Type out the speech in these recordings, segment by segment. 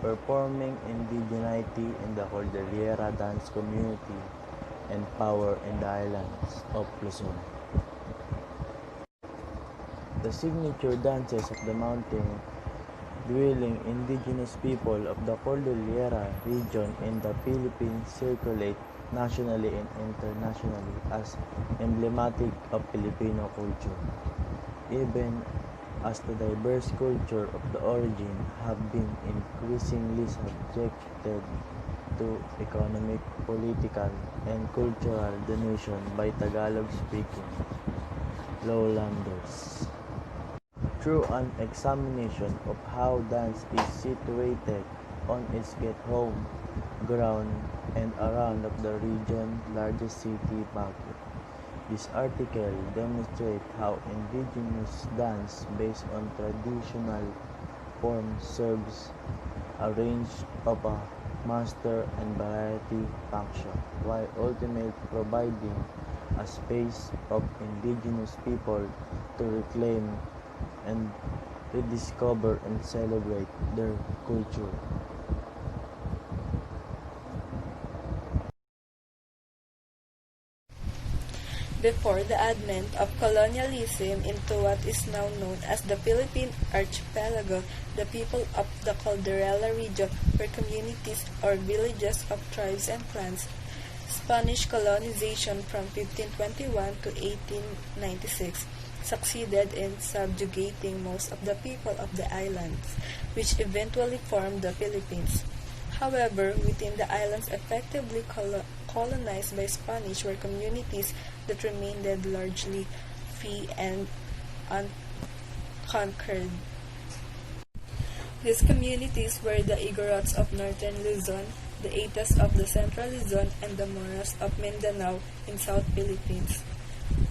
performing indigeneity in the Cordillera dance community and power in the islands of Luzon. The signature dances of the mountain-dwelling indigenous people of the Cordillera region in the Philippines circulate nationally and internationally as emblematic of Filipino culture, even as the diverse culture of the origin have been increasingly subjected to economic, political, and cultural domination by Tagalog-speaking lowlanders. Through an examination of how dance is situated on its get-home ground and around of the region's largest city, Baguio, this article demonstrates how indigenous dance based on traditional forms serves a range of a master and variety function, while ultimately providing a space of indigenous people to reclaim and rediscover and celebrate their culture. Before the advent of colonialism into what is now known as the Philippine Archipelago, the people of the Cordillera region were communities or villages of tribes and clans. Spanish colonization from 1521 to 1896 succeeded in subjugating most of the people of the islands, which eventually formed the Philippines. However, within the islands effectively colonized by Spanish were communities that remained largely free and unconquered. These communities were the Igorots of northern Luzon, the Aitas of the central Luzon, and the Moras of Mindanao in South Philippines.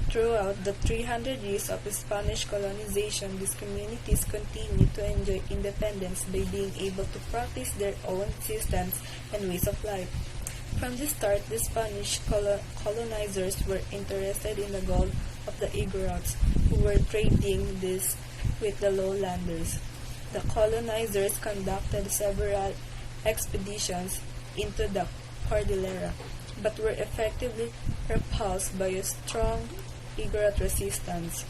Throughout the 300 years of Spanish colonization, these communities continued to enjoy independence by being able to practice their own systems and ways of life. From the start, the Spanish colonizers were interested in the gold of the Igorots, who were trading this with the lowlanders. The colonizers conducted several expeditions into the Cordillera, but were effectively repulsed by a strong Igorot resistance.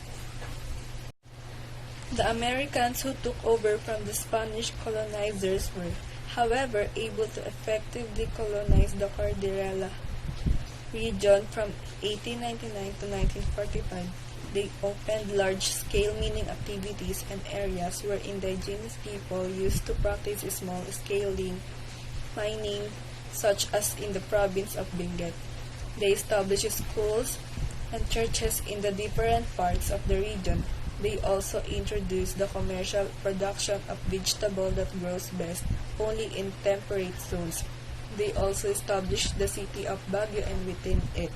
The Americans who took over from the Spanish colonizers were, however, able to effectively colonize the Cordillera region from 1899 to 1945. They opened large-scale mining activities and areas where indigenous people used to practice small-scale mining, such as in the province of Benguet. They established schools and churches in the different parts of the region. They also introduced the commercial production of vegetable that grows best only in temperate zones. They also established the city of Baguio and within it,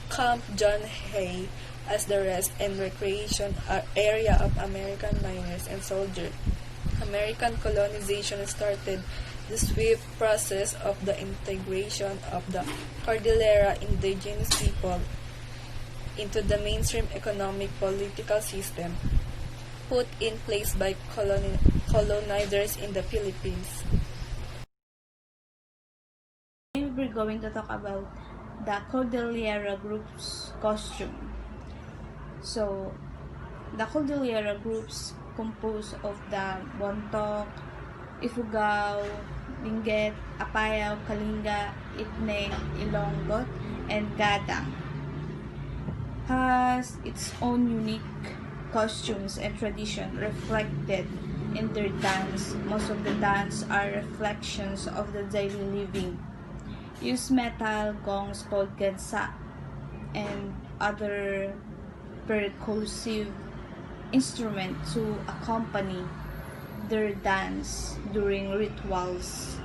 Camp John Hay as the rest and recreation area of American miners and soldiers. American colonization started the swift process of the integration of the Cordillera indigenous people into the mainstream economic political system put in place by colonizers in the Philippines. We're going to talk about the Cordillera group's costume. So, the Cordillera groups composed of the Bontoc, Ifugao, Benguet, Apayao, Kalinga, Itneg, Ilonggot, and Gadang has its own unique costumes and tradition reflected in their dance. Most of the dance are reflections of the daily living. Use metal, gongs called gansa, and other percussive instrument to accompany their dance during rituals,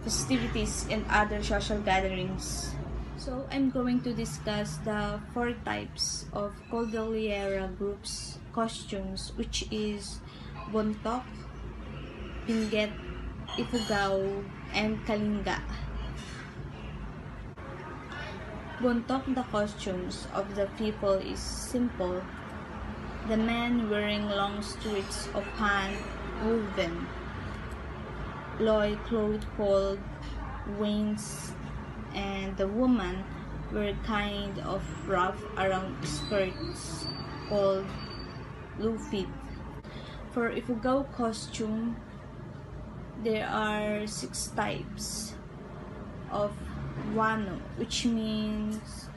festivities, and other social gatherings. So, I'm going to discuss the 4 types of Cordillera groups costumes, which is Bontoc, Benguet, Ifugao, and Kalinga. Bontoc, the costumes of the people is simple. The men wearing long strips of hand woven loincloth called wains, and the women wear kind of wrap around skirts called lufit. For Ifugao costume, there are 6 types of wano, which means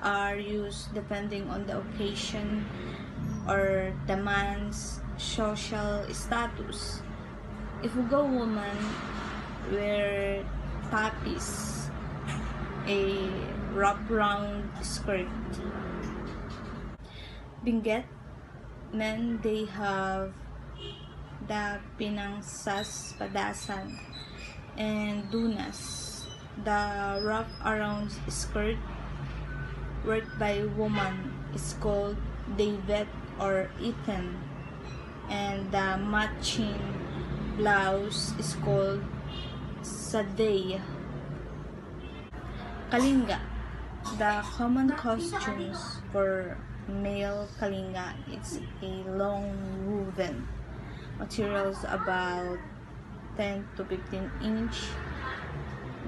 are used depending on the occasion or the man's social status. Ifugao woman wear tapis, a wrap-round skirt. Benguet men, they have the pinangsas padasan, and dunas, the wrap-around skirt worked by woman is called davet or iten, and the matching blouse is called saday. Kalinga, the common costumes for male kalinga, it's a long woven materials about 10 to 15 inch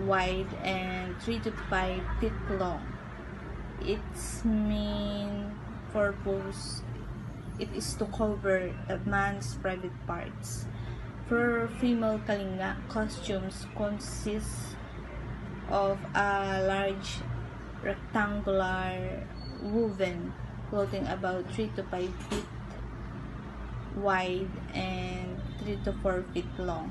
wide and 3 to 5 feet long. Its main purpose it is to cover the man's private parts. For female kalinga, costumes consist of a large rectangular woven clothing about 3 to 5 feet wide and 3 to 4 feet long.